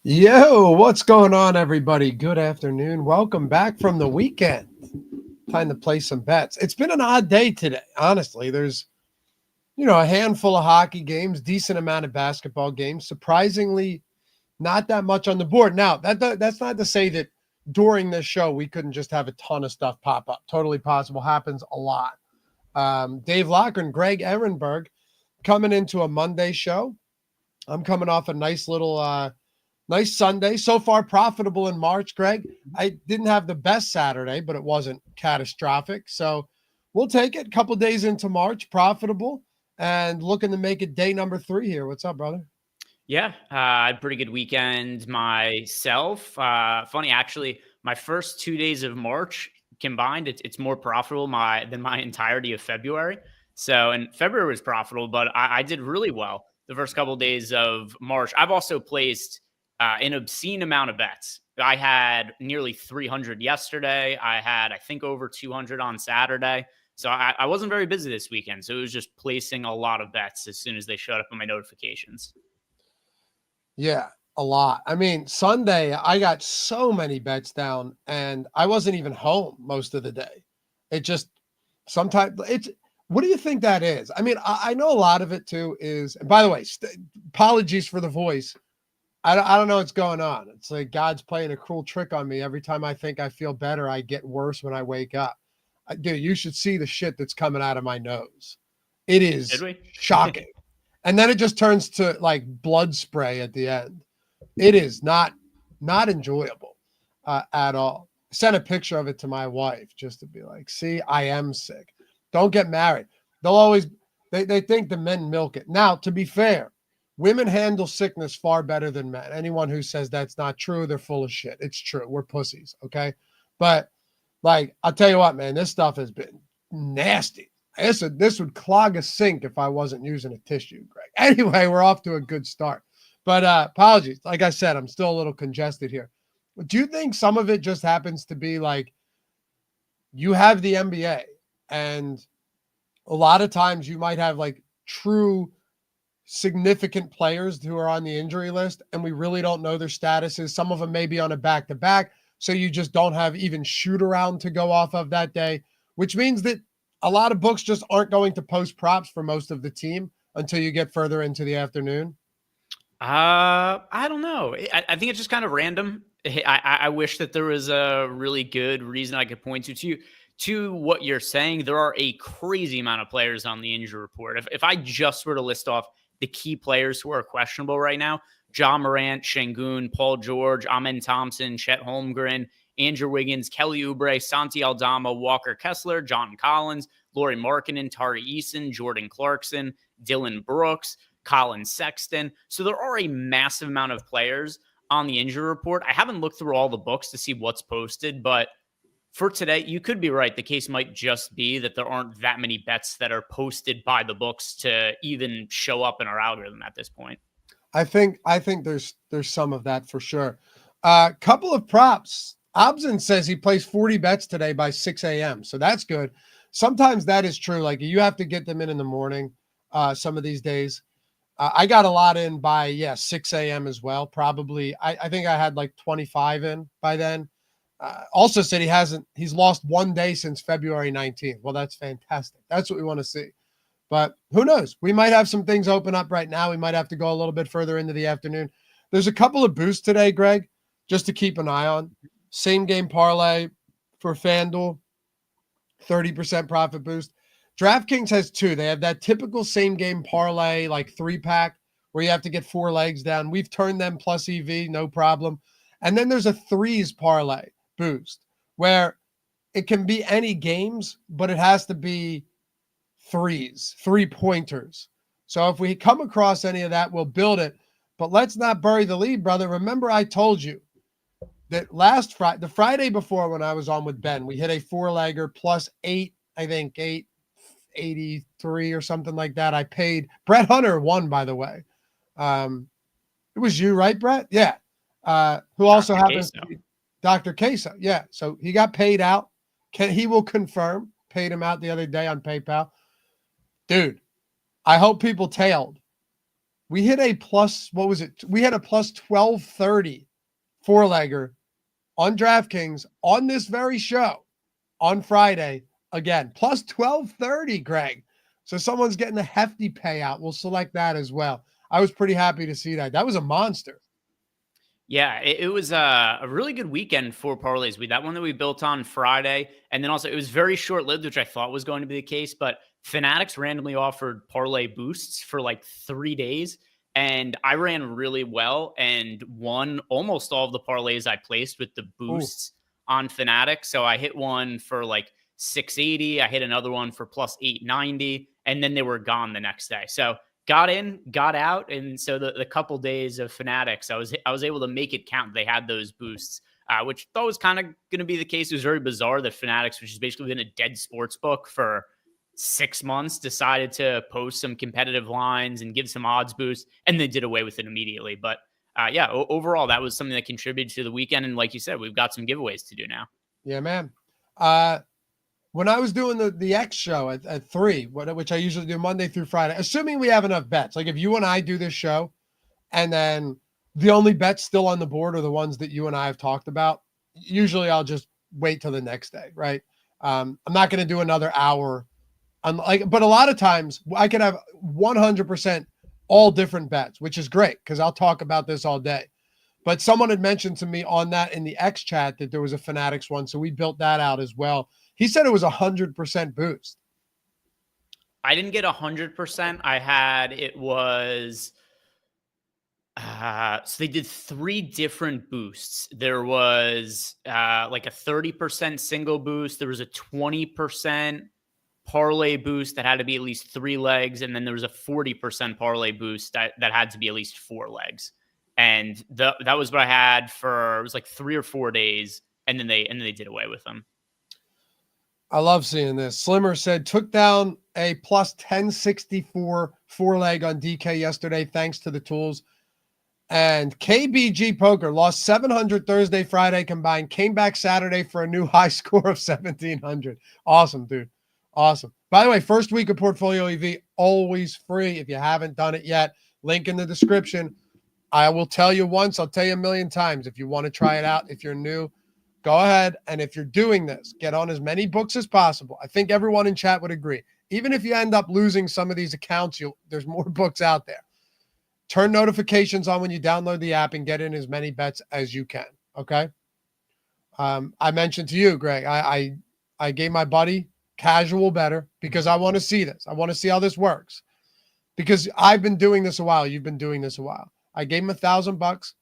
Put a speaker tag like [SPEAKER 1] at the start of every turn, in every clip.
[SPEAKER 1] Yo, what's going on, everybody? Good afternoon. Welcome back from the weekend. Time to play some bets. It's been an odd day today, honestly. There's, a handful of hockey games, decent amount of basketball games. Surprisingly, not that much on the board. Now, that's not to say that during this show we couldn't just have a ton of stuff pop up. Totally possible. Happens a lot. Dave Locker and Greg Ehrenberg coming into a Monday show. I'm coming off a nice Sunday. So far profitable in March, Greg. I didn't have the best Saturday, but it wasn't catastrophic. So we'll take it. A couple days into March, profitable and looking to make it day number 3 here. What's up, brother?
[SPEAKER 2] Yeah, I had a pretty good weekend myself. Funny, actually, my first 2 days of March combined, it's more profitable than my entirety of February. So, and February was profitable, but I did really well the first couple of days of March. I've also placed an obscene amount of bets. I had nearly 300 yesterday. I had, I think, over 200 on Saturday. So I wasn't very busy this weekend. So it was just placing a lot of bets as soon as they showed up on my notifications.
[SPEAKER 1] Yeah, a lot. I mean, Sunday, I got so many bets down and I wasn't even home most of the day. It just sometimes what do you think that is? I mean, I know a lot of it too is, and by the way, apologies for the voice. I don't know what's going on. It's like God's playing a cruel trick on me. Every time I think I feel better, I get worse when I wake up. Dude, you should see the shit that's coming out of my nose. It
[SPEAKER 2] Did
[SPEAKER 1] is
[SPEAKER 2] we?
[SPEAKER 1] shocking. And then it just turns to like blood spray at the end. It is not enjoyable at all. I sent a picture of it to my wife just to be like, see, I am sick. Don't get married. They'll always they think the men milk it. Now, to be fair, women handle sickness far better than men. Anyone who says that's not true, they're full of shit. It's true. We're pussies, okay? But like, I'll tell you what, man, this stuff has been nasty. This would clog a sink if I wasn't using a tissue, Greg. Anyway, we're off to a good start. But apologies. Like I said, I'm still a little congested here. Do you think some of it just happens to be like you have the NBA and a lot of times you might have like true significant players who are on the injury list and we really don't know their statuses. Some of them may be on a back-to-back, so you just don't have even shoot around to go off of that day, which means that a lot of books just aren't going to post props for most of the team until you get further into the afternoon.
[SPEAKER 2] I don't know. I think it's just kind of random. I wish that there was a really good reason I could point to what you're saying. There are a crazy amount of players on the injury report. If I just were to list off the key players who are questionable right now: John Morant, Şengün, Paul George, Amen Thompson, Chet Holmgren, Andrew Wiggins, Kelly Oubre, Santi Aldama, Walker Kessler, John Collins, Lauri Markkanen, Tari Eason, Jordan Clarkson, Dylan Brooks, Colin Sexton. So there are a massive amount of players on the injury report. I haven't looked through all the books to see what's posted, but for today, you could be right. The case might just be that there aren't that many bets that are posted by the books to even show up in our algorithm at this point.
[SPEAKER 1] I think there's some of that for sure. Couple of props. Obson says he plays 40 bets today by 6 a.m. So that's good. Sometimes that is true. Like you have to get them in the morning. Some of these days. I got a lot in by 6 a.m. as well. Probably, I think I had like 25 in by then. Also said he's lost one day since February 19th. Well, that's fantastic. That's what we want to see. But who knows? We might have some things open up right now. We might have to go a little bit further into the afternoon. There's a couple of boosts today, Greg, just to keep an eye on. Same game parlay for FanDuel, 30% profit boost. DraftKings has 2. They have that typical same game parlay, like 3-pack, where you have to get 4 legs down. We've turned them plus EV, no problem. And then there's a 3s parlay boost, where it can be any games, but it has to be 3s, 3-pointers. So if we come across any of that, we'll build it. But let's not bury the lead, brother. Remember I told you that last Friday, the Friday before when I was on with Ben, we hit a 4-legger plus 8, I think 883 or something like that. I paid. Brett Hunter won, by the way. It was you, right, Brett? Yeah. Who also happens to be Dr. Queso. Yeah. So he got paid out. He will confirm. Paid him out the other day on PayPal. Dude, I hope people tailed We hit a plus, what was it? We had a plus 1230 four-legger on DraftKings on this very show on Friday. Again, plus 1230, Greg. So someone's getting a hefty payout. We'll select that as well. I was pretty happy to see that. That was a monster.
[SPEAKER 2] Yeah, it was a really good weekend for parlays. That one that we built on Friday, and then also it was very short lived, which I thought was going to be the case. But Fanatics randomly offered parlay boosts for like 3 days, and I ran really well and won almost all of the parlays I placed with the boosts on Fanatics. So I hit one for like 680, I hit another one for plus 890, and then they were gone the next day. So got in, got out, and so the couple days of Fanatics, I was able to make it count. They had those boosts, which thought was kind of going to be the case. It was very bizarre that Fanatics, which has basically been a dead sports book for 6 months, decided to post some competitive lines and give some odds boosts, and they did away with it immediately. But yeah, overall, that was something that contributed to the weekend. And like you said, we've got some giveaways to do now.
[SPEAKER 1] Yeah, man. When I was doing the X show at 3, which I usually do Monday through Friday, assuming we have enough bets, like if you and I do this show and then the only bets still on the board are the ones that you and I have talked about, usually I'll just wait till the next day, right? I'm not going to do another hour. But a lot of times I could have 100% all different bets, which is great because I'll talk about this all day. But someone had mentioned to me on that in the X chat that there was a Fanatics one, so we built that out as well. He said it was 100% boost.
[SPEAKER 2] I didn't get 100%. I had, it was, so they did 3 different boosts. There was like a 30% single boost. There was a 20% parlay boost that had to be at least 3 legs. And then there was a 40% parlay boost that had to be at least 4 legs. And that was what I had for, it was like 3 or 4 days. And then they did away with them.
[SPEAKER 1] I love seeing this. Slimmer said, took down a plus 1064 4-leg on DK yesterday, thanks to the tools. And KBG Poker lost 700 Thursday, Friday combined, came back Saturday for a new high score of 1,700. Awesome, dude. Awesome. By the way, first week of Portfolio EV, always free. If you haven't done it yet, link in the description. I will tell you once, I'll tell you a million times. If you want to try it out, if you're new, go ahead. And if you're doing this, get on as many books as possible. I think everyone in chat would agree. Even if you end up losing some of these accounts, there's more books out there. Turn notifications on when you download the app and get in as many bets as you can. Okay. I mentioned to you, Greg, I gave my buddy casual better because I want to see this. I want to see how this works because I've been doing this a while. You've been doing this a while. I gave him $1,000,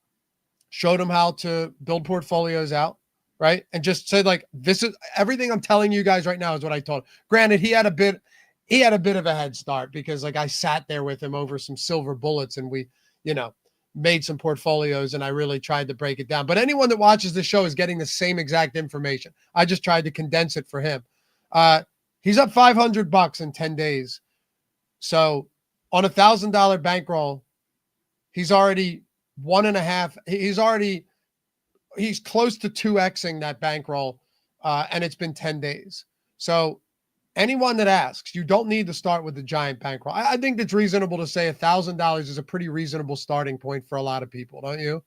[SPEAKER 1] showed him how to build portfolios out, right? And just said, like, this is everything I'm telling you guys right now is what I told him. Granted, he had a bit of a head start because, like, I sat there with him over some silver bullets and we, made some portfolios and I really tried to break it down. But anyone that watches the show is getting the same exact information. I just tried to condense it for him. He's up $500 in 10 days. So on $1,000 bankroll, he's already he's close to 2xing that bankroll. And it's been 10 days. So anyone that asks, you don't need to start with the giant bankroll. I think it's reasonable to say $1,000 is a pretty reasonable starting point for a lot of people, don't you?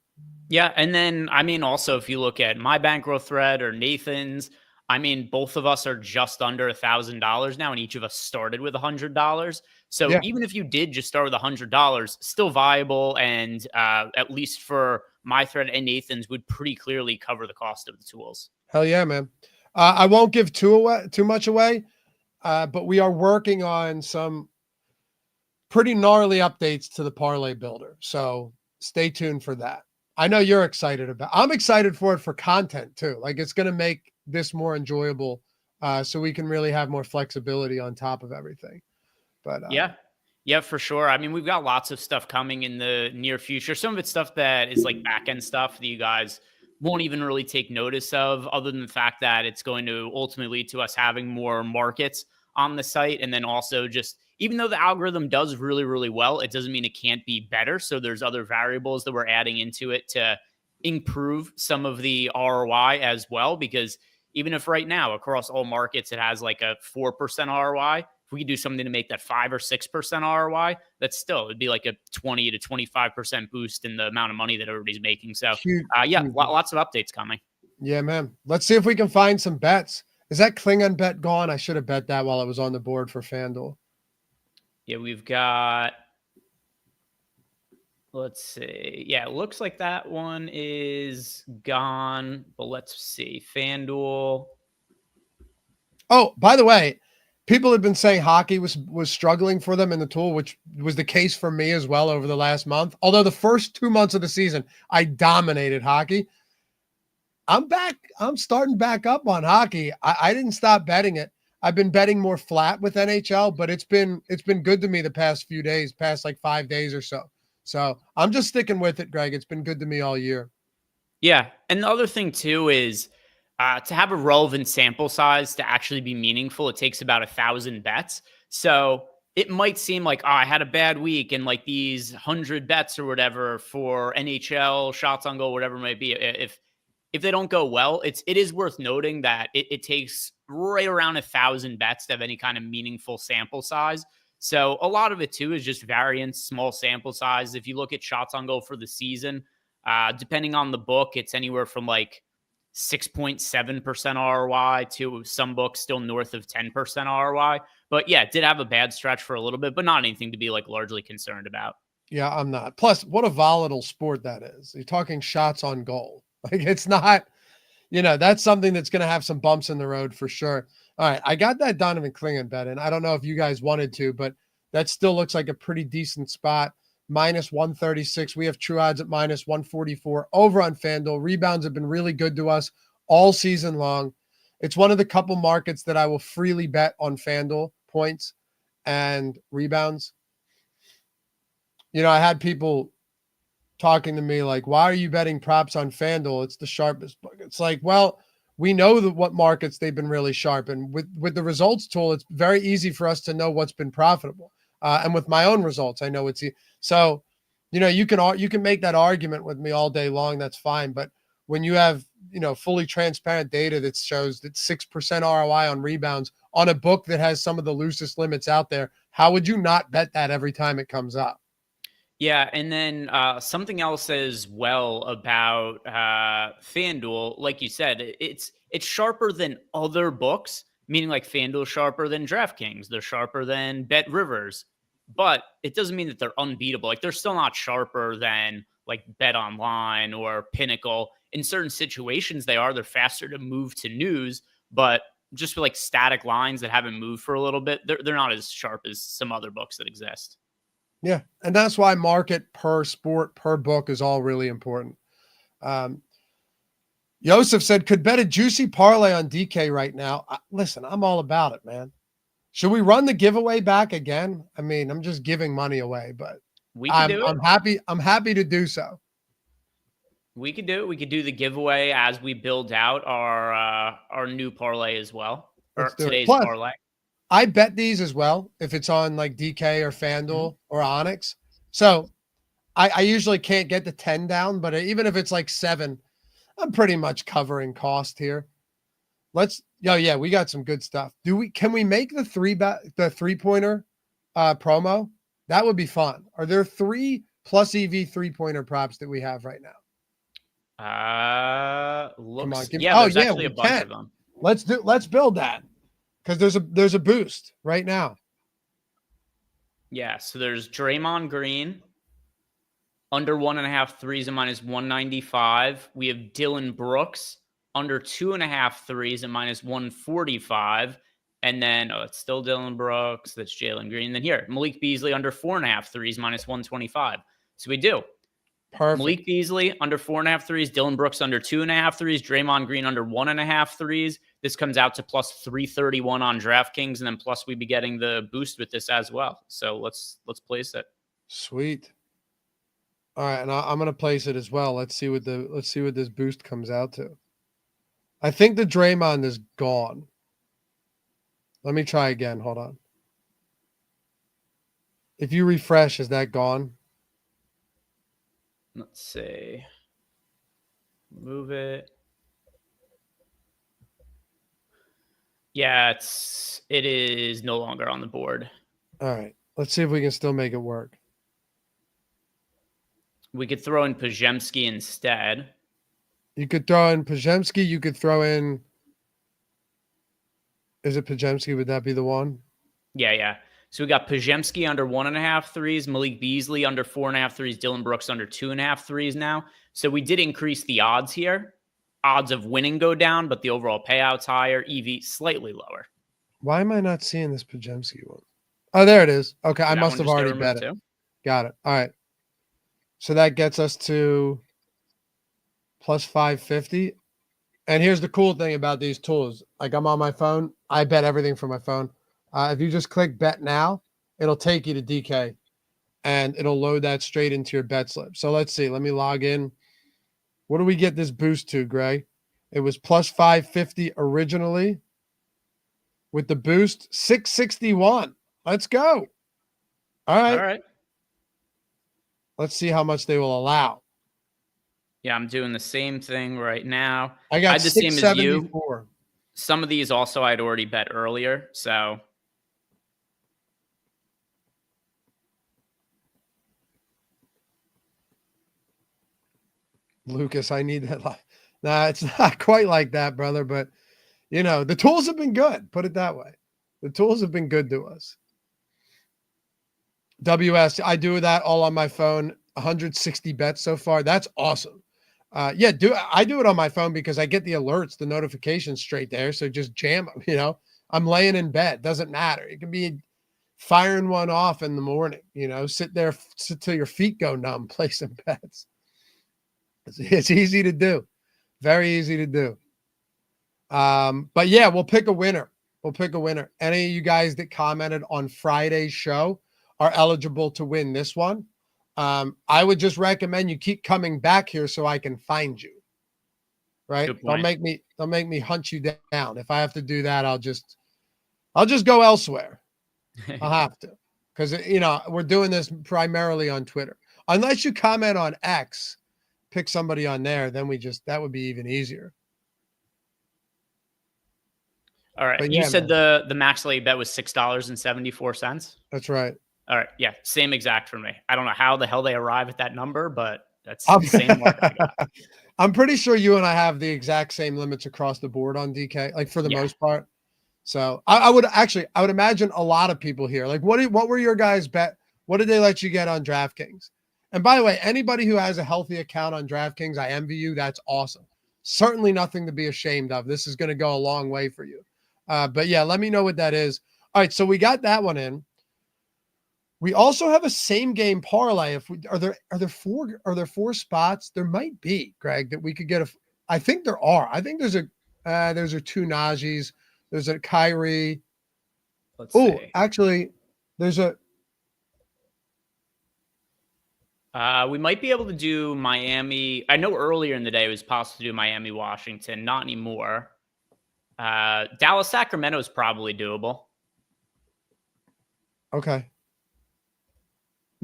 [SPEAKER 2] Yeah. And then, I mean, also, if you look at my bankroll thread or Nathan's, I mean, both of us are just under $1,000 now, and each of us started with $100. So
[SPEAKER 1] Yeah.
[SPEAKER 2] even if you did just start with $100, still viable. And at least for my thread and Nathan's would pretty clearly cover the cost of the tools.
[SPEAKER 1] Hell yeah, man. I won't give too much away, but we are working on some pretty gnarly updates to the parlay builder. So stay tuned for that. I know you're excited I'm excited for it for content too. Like, it's going to make this more enjoyable so we can really have more flexibility on top of everything. But
[SPEAKER 2] yeah, for sure. I mean, we've got lots of stuff coming in the near future. Some of it's stuff that is like back end stuff that you guys won't even really take notice of, other than the fact that it's going to ultimately lead to us having more markets on the site. And then also, just even though the algorithm does really, really well, it doesn't mean it can't be better. So there's other variables that we're adding into it to improve some of the ROI as well. Because even if right now across all markets it has like a 4% ROI, if we could do something to make that 5 or 6% ROI, that's still, it'd be like a 20 to 25% boost in the amount of money that everybody's making. So
[SPEAKER 1] Huge,
[SPEAKER 2] yeah,
[SPEAKER 1] huge.
[SPEAKER 2] lots of updates coming.
[SPEAKER 1] Yeah, man. Let's see if we can find some bets. Is that Klingon bet gone? I should have bet that while it was on the board for FanDuel.
[SPEAKER 2] Yeah, we've got, let's see. Yeah, it looks like that one is gone, but let's see. FanDuel.
[SPEAKER 1] Oh, by the way, people have been saying hockey was struggling for them in the tool, which was the case for me as well over the last month. Although the first 2 months of the season, I dominated hockey. I'm back. I'm starting back up on hockey. I didn't stop betting it. I've been betting more flat with NHL, but it's been good to me the past few days, past like 5 days or so. So I'm just sticking with it, Greg. It's been good to me all year.
[SPEAKER 2] Yeah. And the other thing too is to have a relevant sample size to actually be meaningful, it takes about 1,000 bets. So it might seem like, oh, I had a bad week and like these 100 bets or whatever for NHL, shots on goal, whatever it might be. If they don't go well, it is worth noting that it takes right around 1,000 bets to have any kind of meaningful sample size. So a lot of it too is just variance, small sample size. If you look at shots on goal for the season, depending on the book, it's anywhere from like 6.7% ROI to some books still north of 10% ROI. But yeah, it did have a bad stretch for a little bit, but not anything to be like largely concerned about.
[SPEAKER 1] Yeah, I'm not. Plus, what a volatile sport that is. You're talking shots on goal. Like it's not, that's something that's going to have some bumps in the road for sure. All right. I got that Donovan Klingon bet in. I don't know if you guys wanted to, but that still looks like a pretty decent spot. Minus 136. We have true odds at minus 144 over on FanDuel. Rebounds have been really good to us all season long. It's one of the couple markets that I will freely bet on FanDuel, points and rebounds. I had people talking to me like, why are you betting props on FanDuel? It's the sharpest book. It's like, well, we know what markets they've been really sharp. And with the results tool, it's very easy for us to know what's been profitable. And with my own results, I know so, you can make that argument with me all day long. That's fine. But when you have, fully transparent data that shows that 6% ROI on rebounds on a book that has some of the loosest limits out there, how would you not bet that every time it comes up?
[SPEAKER 2] Yeah, and then something else as well about FanDuel, like you said, it's sharper than other books, meaning like FanDuel sharper than DraftKings, they're sharper than Bet Rivers, but it doesn't mean that they're unbeatable. Like they're still not sharper than like Bet Online or Pinnacle. In certain situations, they're faster to move to news, but just for like static lines that haven't moved for a little bit, they're not as sharp as some other books that exist.
[SPEAKER 1] Yeah. And that's why market per sport, per book is all really important. Yosef said, could bet a juicy parlay on DK right now. Listen, I'm all about it, man. Should we run the giveaway back again? I mean, I'm just giving money away, but
[SPEAKER 2] we can do it.
[SPEAKER 1] I'm happy to do so.
[SPEAKER 2] We could do it. We could do the giveaway as we build out our new parlay as well. Or today's parlay.
[SPEAKER 1] I bet these as well if it's on like DK or FanDuel or Onyx. So I usually can't get the 10 down, but even if it's like 7, I'm pretty much covering cost here. Yeah, we got some good stuff. Can we make the 3-pointer promo? That would be fun. Are there 3 plus EV 3-pointer props that we have right now?
[SPEAKER 2] Looks.
[SPEAKER 1] Come on,
[SPEAKER 2] there's actually a bunch of them.
[SPEAKER 1] Let's build that. Because there's a boost right now.
[SPEAKER 2] Yeah, so there's Draymond Green, under 1.5 threes and minus 195. We have Dylan Brooks, under 2.5 threes and minus 145. And then, it's still Dylan Brooks. That's Jalen Green. And then here, Malik Beasley, under 4.5 threes, minus 125. So we do.
[SPEAKER 1] Perfect.
[SPEAKER 2] Malik Beasley under 4.5 threes, Dylan Brooks under 2.5 threes, Draymond Green under 1.5 threes. This comes out to plus 331 on DraftKings, and then plus we'd be getting the boost with this as well. So let's place it.
[SPEAKER 1] Sweet. All right, and I'm gonna place it as well. Let's see what this boost comes out to. I think the Draymond is gone. Let me try again. Hold on. If you refresh, is that gone?
[SPEAKER 2] Let's see. Move it. Yeah, it is no longer on the board.
[SPEAKER 1] All right. Let's see if we can still make it work.
[SPEAKER 2] We could throw in Pajemski instead.
[SPEAKER 1] You could throw in Pajemski. You could throw in. Is it Pajemski? Would that be the one?
[SPEAKER 2] Yeah. So we got Pajemski under 1.5 threes, Malik Beasley under 4.5 threes, Dylan Brooks under 2.5 threes now. So we did increase the odds here. Odds of winning go down, but the overall payout's higher. EV slightly lower.
[SPEAKER 1] Why am I not seeing this Pajemski one? Oh, there it is. Okay, I must have already bet it.
[SPEAKER 2] Too.
[SPEAKER 1] Got it. All right. So that gets us to plus 550. And here's the cool thing about these tools. Like I'm on my phone. I bet everything from my phone. If you just click bet now, it'll take you to DK and it'll load that straight into your bet slip. So let's see. Let me log in. What do we get this boost to, Gray? It was plus 550 originally. With the boost, 661. Let's go. All right. Let's see how much they will allow.
[SPEAKER 2] Yeah, I'm doing the same thing right now.
[SPEAKER 1] I got
[SPEAKER 2] the same as you.
[SPEAKER 1] Some
[SPEAKER 2] of these also I'd already bet earlier, so.
[SPEAKER 1] Lucas, I need that. Nah, it's not quite like that, brother, but the tools have been good. Put it that way. The tools have been good to us. WS, I do that all on my phone. 160 bets so far. That's awesome. I do it on my phone because I get the alerts, the notifications straight there. So just jam them, I'm laying in bed. Doesn't matter. It can be firing one off in the morning, sit till your feet go numb, play some bets. It's easy to do. Very easy to do. But yeah, we'll pick a winner. Any of you guys that commented on Friday's show are eligible to win this one. I would just recommend you keep coming back here so I can find you. Right? Don't make me hunt you down. If I have to do that, I'll just go elsewhere. I'll have to. Because we're doing this primarily on Twitter. Unless you comment on X, pick somebody on there, then that would be even easier.
[SPEAKER 2] All right. You said the max lay bet was $6.74.
[SPEAKER 1] That's right.
[SPEAKER 2] All right. Yeah. Same exact for me. I don't know how the hell they arrive at that number, but that's the same mark I got.
[SPEAKER 1] I'm pretty sure you and I have the exact same limits across the board on DK, like for the most part. So I would imagine a lot of people here. Like what were your guys' bet? What did they let you get on DraftKings? And by the way, anybody who has a healthy account on DraftKings, I envy you. That's awesome. Certainly nothing to be ashamed of. This is going to go a long way for you. But yeah, let me know what that is. All right, so we got that one in. We also have a same game parlay. Are there four spots? There might be, Greg, that we could get I think there are. I think there's a two Najis. There's a Kyrie. Actually, there's a.
[SPEAKER 2] We might be able to do Miami. I know earlier in the day it was possible to do Miami, Washington. Not anymore. Dallas, Sacramento is probably doable.
[SPEAKER 1] Okay.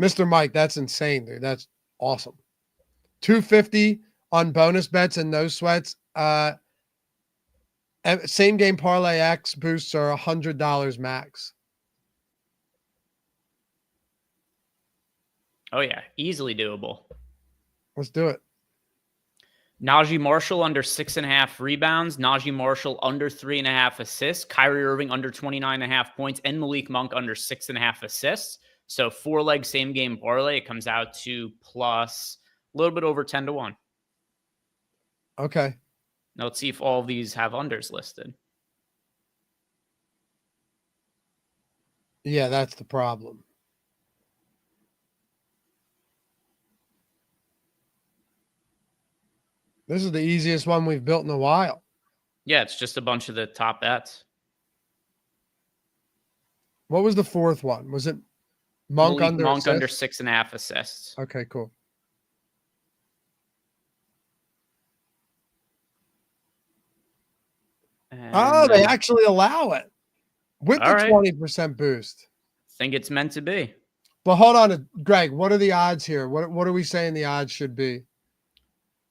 [SPEAKER 1] Mr. Mike, that's insane, dude. That's awesome. 250 on bonus bets and no sweats. Same game parlay X boosts are $100 max.
[SPEAKER 2] Oh yeah, easily doable.
[SPEAKER 1] Let's do it.
[SPEAKER 2] Najee Marshall under 6.5 rebounds. Najee Marshall under 3.5 assists. Kyrie Irving under 29.5 points. And Malik Monk under 6.5 assists. So 4-leg same game parlay. It comes out to plus a little bit over 10-1.
[SPEAKER 1] Okay.
[SPEAKER 2] Now let's see if all of these have unders listed.
[SPEAKER 1] Yeah, that's the problem. This is the easiest one we've built in a while.
[SPEAKER 2] Yeah, it's just a bunch of the top bets.
[SPEAKER 1] What was the fourth one? Was it Monk under
[SPEAKER 2] 6.5 assists?
[SPEAKER 1] Okay, cool. And they actually allow it with the 20% boost.
[SPEAKER 2] Think it's meant to be.
[SPEAKER 1] But hold on, Greg. What are the odds here? What are we saying the odds should be?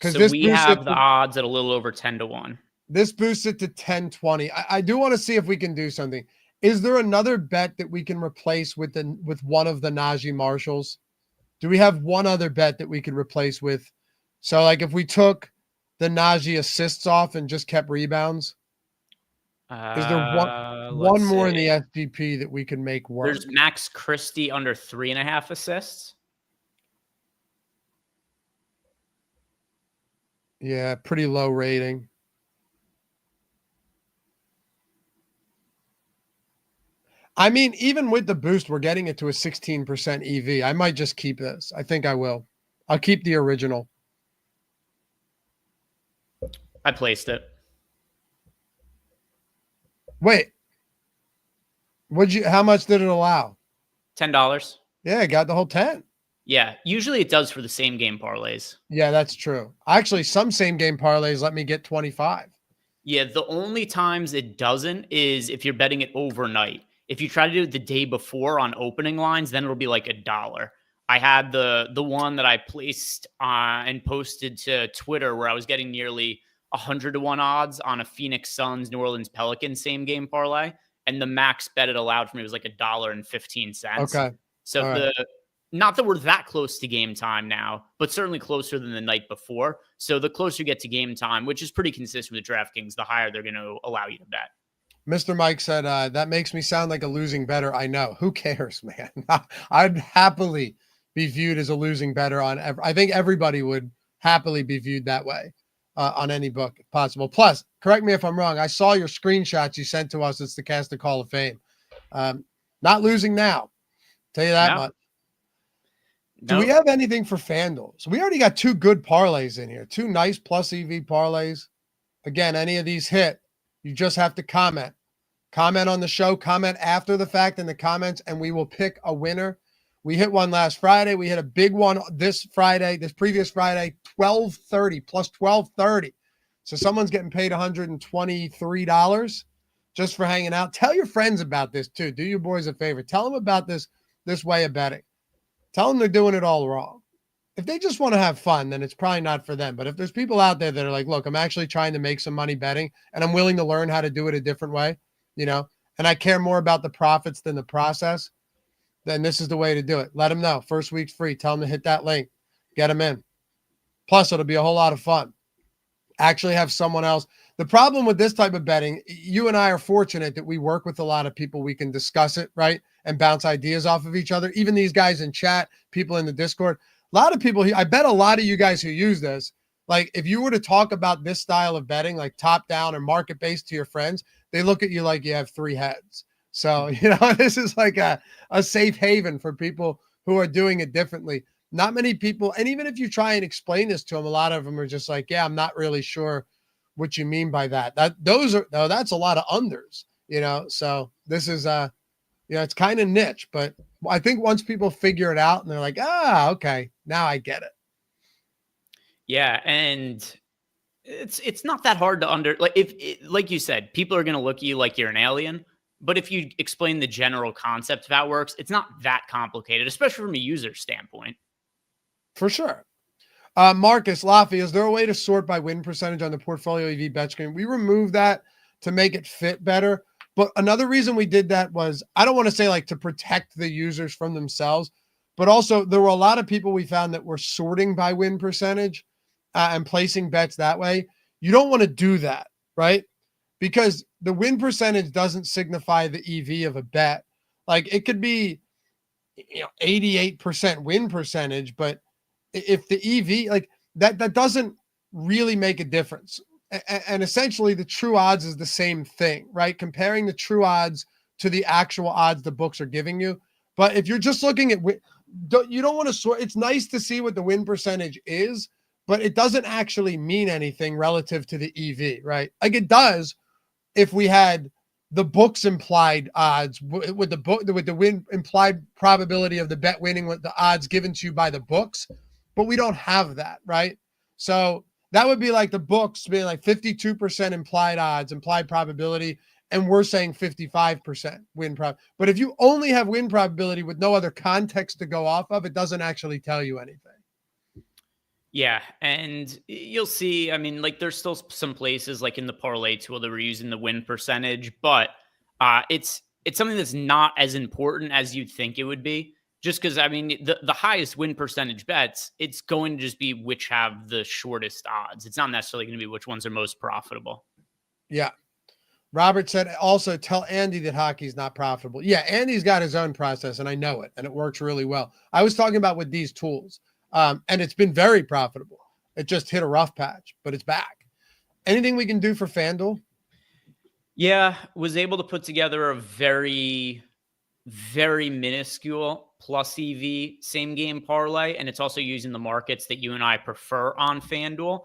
[SPEAKER 2] So we have the odds at a little over 10-1.
[SPEAKER 1] This boosts it to 1020. I do want to see if we can do something. Is there another bet that we can replace with one of the Najee Marshalls? Do we have one other bet that we could replace with? So like if we took the Najee assists off and just kept rebounds, is there one
[SPEAKER 2] Let's
[SPEAKER 1] more in the
[SPEAKER 2] see.
[SPEAKER 1] SGP that we can make work?
[SPEAKER 2] There's Max Christie under 3.5 assists.
[SPEAKER 1] Yeah, pretty low rating. I mean, even with the boost, we're getting it to a 16% EV. I might just keep this. I think I will. I'll keep the original.
[SPEAKER 2] I placed it.
[SPEAKER 1] Wait. How much did it allow?
[SPEAKER 2] $10.
[SPEAKER 1] Yeah, I got the whole 10.
[SPEAKER 2] Yeah, usually it does for the same game parlays.
[SPEAKER 1] Yeah, that's true. Actually, some same game parlays let me get 25.
[SPEAKER 2] Yeah, the only times it doesn't is if you're betting it overnight. If you try to do it the day before on opening lines, then it'll be like $1. I had the one that I placed and posted to Twitter where I was getting nearly 100-1 odds on a Phoenix Suns, New Orleans Pelicans same game parlay, and the max bet it allowed for me was like $1.15.
[SPEAKER 1] Okay.
[SPEAKER 2] So
[SPEAKER 1] right.
[SPEAKER 2] Not that we're that close to game time now, but certainly closer than the night before. So the closer you get to game time, which is pretty consistent with DraftKings, the higher they're going to allow you to bet.
[SPEAKER 1] Mr. Mike said, that makes me sound like a losing bettor. I know. Who cares, man? I'd happily be viewed as a losing bettor I think everybody would happily be viewed that way on any book if possible. Plus, correct me if I'm wrong. I saw your screenshots you sent to us. It's the Casting Hall of Fame. Not losing now. Tell you that much. Do we have anything for FanDuel? So we already got 2 good parlays in here, 2 nice plus EV parlays. Again, any of these hit, you just have to comment. Comment on the show, comment after the fact in the comments, and we will pick a winner. We hit one last Friday. We hit a big one this previous Friday, 1230 plus 1230. So someone's getting paid $123 just for hanging out. Tell your friends about this too. Do you boys a favor. Tell them about this way of betting. Tell them they're doing it all wrong. If they just want to have fun, then it's probably not for them. But if there's people out there that are like, look, I'm actually trying to make some money betting and I'm willing to learn how to do it a different way, and I care more about the profits than the process, then this is the way to do it. Let them know. First week's free. Tell them to hit that link. Get them in. Plus, it'll be a whole lot of fun. Actually have someone else. The problem with this type of betting, you and I are fortunate that we work with a lot of people. We can discuss it, right? And bounce ideas off of each other. Even these guys in chat, people in the Discord. A lot of people, I bet a lot of you guys who use this, like if you were to talk about this style of betting, like top down or market based to your friends, they look at you like you have 3 heads. So, this is like a safe haven for people who are doing it differently. Not many people, and even if you try and explain this to them, a lot of them are just like, yeah, I'm not really sure what you mean by that. That's a lot of unders, so this is it's kind of niche, but I think once people figure it out and they're like, okay, now I get it.
[SPEAKER 2] Yeah. And it's not that hard to like you said, people are going to look at you like you're an alien, but if you explain the general concept of how it works, it's not that complicated, especially from a user standpoint.
[SPEAKER 1] For sure. Marcus Laffy, is there a way to sort by win percentage on the Portfolio EV bet screen? We removed that to make it fit better. But another reason we did that was, I don't want to say like to protect the users from themselves, but also there were a lot of people we found that were sorting by win percentage and placing bets that way. You don't want to do that, right? Because the win percentage doesn't signify the EV of a bet. Like it could be 88% win percentage, but if the EV like that doesn't really make a difference. And essentially the true odds is the same thing, right? Comparing the true odds to the actual odds the books are giving you. But if you're just looking at, you don't want to sort. It's nice to see what the win percentage is, but it doesn't actually mean anything relative to the EV, right? Like it does if we had the book's implied odds with the win implied probability of the bet winning with the odds given to you by the books, but we don't have that, right? So that would be like the books being like 52% implied probability, and we're saying 55% win prob. But if you only have win probability with no other context to go off of, it doesn't actually tell you anything.
[SPEAKER 2] Yeah, and you'll see, I mean, like, there's still some places, like in the parlay tool, that we're using the win percentage, but it's something that's not as important as you'd think it would be. Just because, I mean, the highest win percentage bets, it's going to just be which have the shortest odds. It's not necessarily going to be which ones are most profitable.
[SPEAKER 1] Yeah. Robert said also tell Andy that hockey's not profitable. Yeah, Andy's got his own process, and I know it, and it works really well. I was talking about with these tools, and it's been very profitable. It just hit a rough patch, but it's back. Anything we can do for FanDuel?
[SPEAKER 2] Yeah, was able to put together a very, very minuscule plus EV same game parlay, and it's also using the markets that you and I prefer on FanDuel.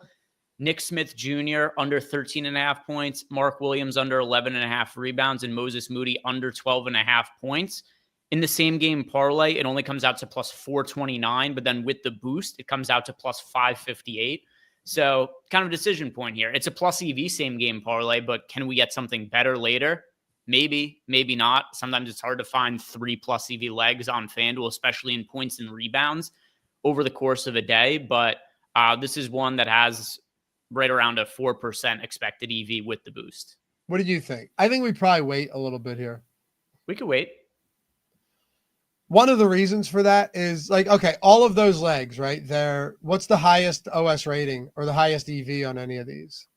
[SPEAKER 2] Nick Smith Jr. under 13.5 points, Mark Williams under 11.5 rebounds, and Moses Moody under 12.5 points. In the same game parlay, it only comes out to plus 429, but then with the boost, it comes out to plus 558. So kind of a decision point here. It's a plus EV same game parlay, but can we get something better later? Maybe, maybe not. Sometimes it's hard to find 3 plus EV legs on FanDuel, especially in points and rebounds over the course of a day. But this is one that has right around a 4% expected EV with the boost.
[SPEAKER 1] What did you think? I think we probably wait a little bit here.
[SPEAKER 2] We could wait.
[SPEAKER 1] One of the reasons for that is like, okay, all of those legs, right there. What's the highest OS rating or the highest EV on any of these?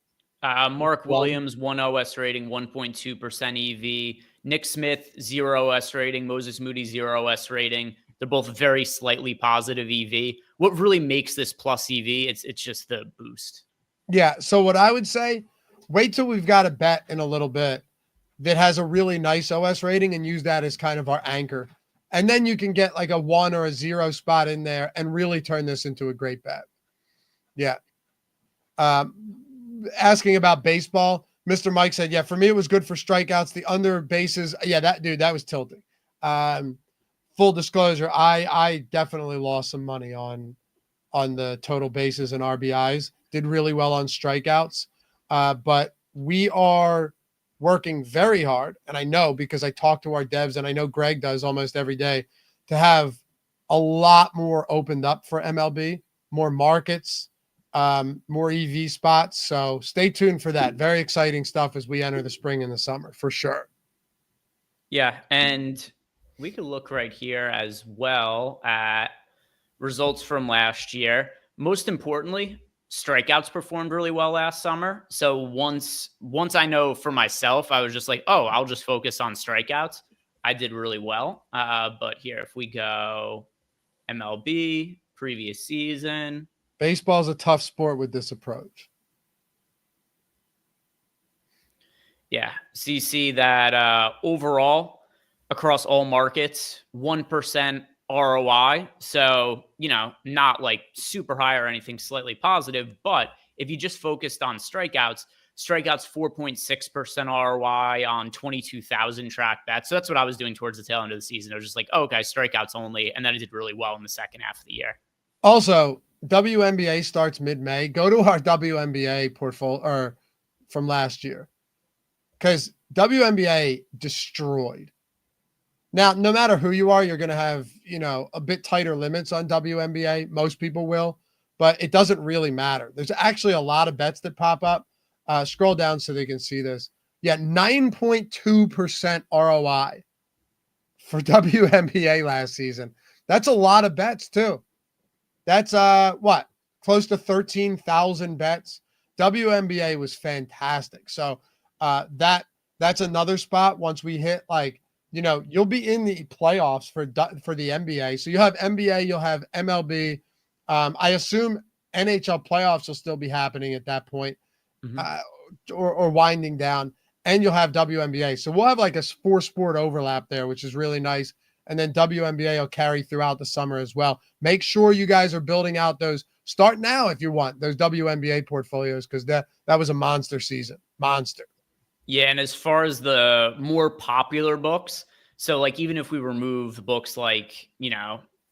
[SPEAKER 2] Mark Williams, 1 OS rating, 1.2% EV. Nick Smith, 0 OS rating. Moses Moody, 0 OS rating. They're both very slightly positive EV. What really makes this plus EV, it's just the boost.
[SPEAKER 1] Yeah. So what I would say, wait till we've got a bet in a little bit that has a really nice OS rating and use that as kind of our anchor. And then you can get like a 1 or a 0 spot in there and really turn this into a great bet. Yeah. Asking about baseball, Mr. Mike said, yeah, for me, it was good for strikeouts. The under bases. Yeah, that was tilting. Full disclosure, I definitely lost some money on the total bases and RBIs. Did really well on strikeouts. But we are working very hard, and I know because I talk to our devs, and I know Greg does almost every day, to have a lot more opened up for MLB, more markets, more EV spots. So stay tuned for that. Very exciting stuff as we enter the spring and the summer, for sure.
[SPEAKER 2] Yeah, and we could look right here as well at results from last year. Most importantly, strikeouts performed really well last summer. So once I know for myself, I was just like, oh, I'll just focus on strikeouts. I did really well. But here, if we go MLB, previous season.
[SPEAKER 1] Baseball's a tough sport with this approach.
[SPEAKER 2] Yeah. So you see that overall, across all markets, 1% ROI. So, not like super high or anything, slightly positive. But if you just focused on strikeouts 4.6% ROI on 22,000 track bets. So that's what I was doing towards the tail end of the season. I was just like, oh, okay, strikeouts only. And then I did really well in the second half of the year.
[SPEAKER 1] Also, WNBA starts mid-May. Go to our WNBA portfolio or from last year, because WNBA destroyed. Now, no matter who you are, you're going to have, a bit tighter limits on WNBA. Most people will, but it doesn't really matter. There's actually a lot of bets that pop up. Scroll down so they can see this. Yeah, 9.2% ROI for WNBA last season. That's a lot of bets too. That's close to 13,000 bets. WNBA was fantastic. So that's another spot. Once we hit you'll be in the playoffs for the NBA. So you have NBA, you'll have MLB. I assume NHL playoffs will still be happening at that point, or winding down, and you'll have WNBA. So we'll have like a 4-sport overlap there, which is really nice. And then WNBA will carry throughout the summer as well. Make sure you guys are building out those. Start now if you want those WNBA portfolios, because that was a monster season. Monster.
[SPEAKER 2] Yeah, and as far as the more popular books, so like even if we remove books like,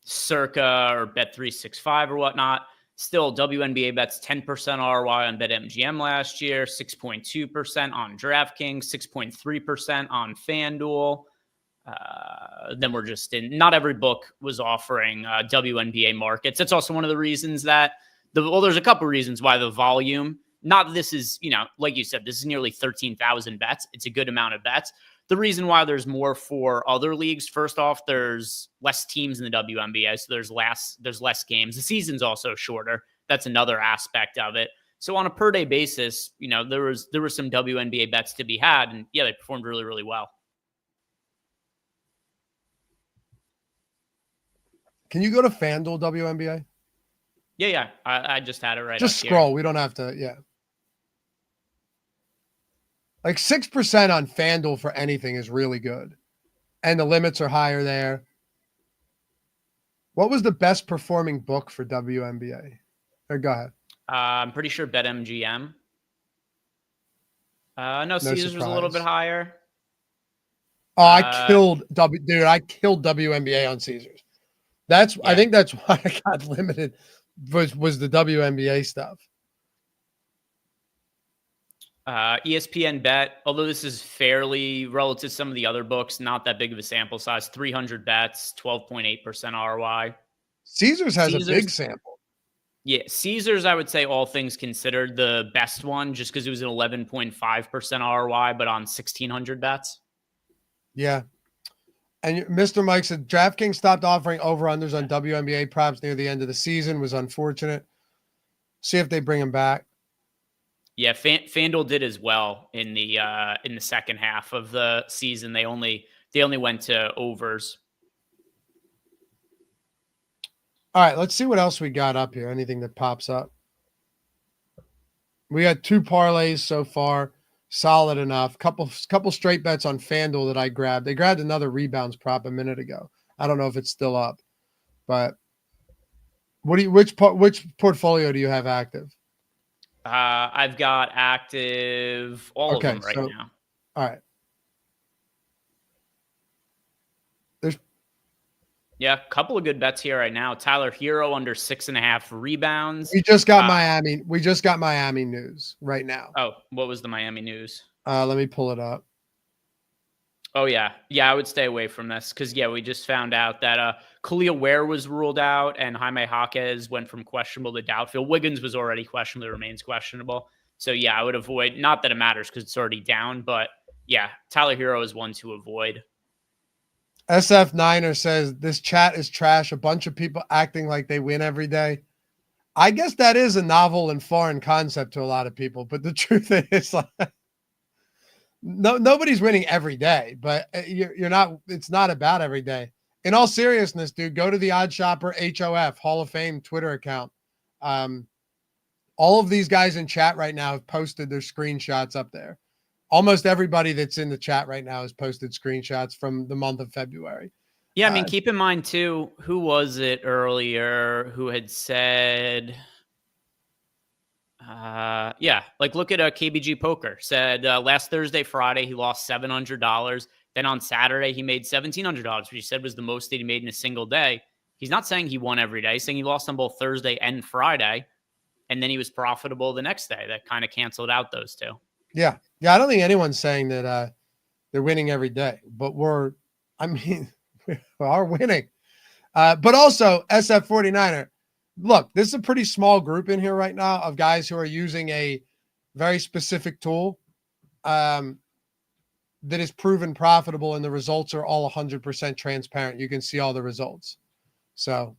[SPEAKER 2] Circa or Bet365 or whatnot, still WNBA bets 10% ROI on BetMGM last year, 6.2% on DraftKings, 6.3% on FanDuel. Then we're just not every book was offering WNBA markets. That's also one of the reasons that there's a couple reasons why the volume, not this is, like you said, this is nearly 13,000 bets. It's a good amount of bets. The reason why there's more for other leagues, first off, there's less teams in the WNBA, so there's less games. The season's also shorter. That's another aspect of it. So on a per day basis, there was some WNBA bets to be had, and yeah, they performed really, really well.
[SPEAKER 1] Can you go to FanDuel WNBA?
[SPEAKER 2] Yeah. I just had it right.
[SPEAKER 1] Just scroll. Here. We don't have to. Yeah. Like 6% on FanDuel for anything is really good. And the limits are higher there. What was the best performing book for WNBA? Go ahead.
[SPEAKER 2] I'm pretty sure BetMGM. No, Caesars surprise. Was a little bit higher.
[SPEAKER 1] Oh, I killed WNBA on Caesars. I think that's why I got limited was the WNBA stuff.
[SPEAKER 2] ESPN bet, although this is fairly relative to some of the other books, not that big of a sample size, 300 bets, 12.8% ROI.
[SPEAKER 1] Caesars has a big sample.
[SPEAKER 2] Yeah, Caesars, I would say, all things considered, the best one, just because it was an 11.5% ROI, but on 1,600 bets.
[SPEAKER 1] Yeah. And Mr. Mike said DraftKings stopped offering over-unders on WNBA props near the end of the season. Was unfortunate. See if they bring them back.
[SPEAKER 2] Yeah, FanDuel did as well in the second half of the season. They only went to overs.
[SPEAKER 1] All right, let's see what else we got up here. Anything that pops up. We had 2 parlays so far. Solid enough. Couple straight bets on FanDuel that I grabbed. They grabbed another rebounds prop a minute ago. I don't know if it's still up, but which portfolio do you have active?
[SPEAKER 2] I've got active all of them right now.
[SPEAKER 1] All right.
[SPEAKER 2] Yeah, a couple of good bets here right now. Tyler Hero under 6.5 rebounds.
[SPEAKER 1] We just got Miami. We just got Miami news right now.
[SPEAKER 2] Oh, what was the Miami news?
[SPEAKER 1] Let me pull it up.
[SPEAKER 2] Oh, yeah. Yeah, I would stay away from this because, we just found out that Kalia Ware was ruled out and Jaime Jaquez went from questionable to doubtful. Wiggins was already questionable, remains questionable. So, I would avoid. Not that it matters because it's already down, but, Tyler Hero is one to avoid.
[SPEAKER 1] SF Niner says this chat is trash. A bunch of people acting like they win every day. I guess that is a novel and foreign concept to a lot of people, but the truth is, like, nobody's winning every day. But you're not. It's not about every day. In all seriousness, dude, go to the OddsShopper HOF Hall of Fame Twitter account. All of these guys in chat right now have posted their screenshots up there. Almost everybody that's in the chat right now has posted screenshots from the month of February.
[SPEAKER 2] Yeah, I mean, keep in mind, too, who was it earlier who had said, look at KBG Poker. Said last Thursday, Friday, he lost $700. Then on Saturday, he made $1,700, which he said was the most that he made in a single day. He's not saying he won every day. He's saying he lost on both Thursday and Friday. And then he was profitable the next day. That kind of canceled out those two.
[SPEAKER 1] Yeah. Yeah, I don't think anyone's saying that they're winning every day, but we are winning. But also, SF49er, look, this is a pretty small group in here right now of guys who are using a very specific tool that is proven profitable, and the results are all 100% transparent. You can see all the results. So,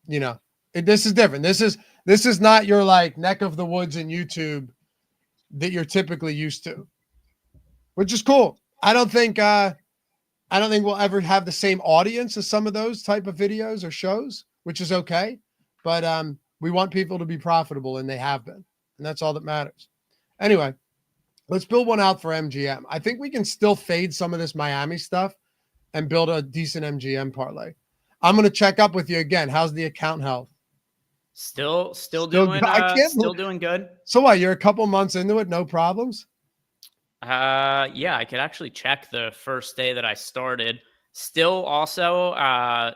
[SPEAKER 1] this is different. This is not your neck of the woods in YouTube that you're typically used to, which is cool. I don't think we'll ever have the same audience as some of those type of videos or shows, which is okay. But we want people to be profitable, and they have been, and that's all that matters. Anyway, let's build one out for MGM. I think we can still fade some of this Miami stuff and build a decent MGM parlay. I'm going to check up with you again. How's the account health?
[SPEAKER 2] Still doing good.
[SPEAKER 1] So what? You're a couple months into it, no problems?
[SPEAKER 2] I could actually check the first day that I started. Still also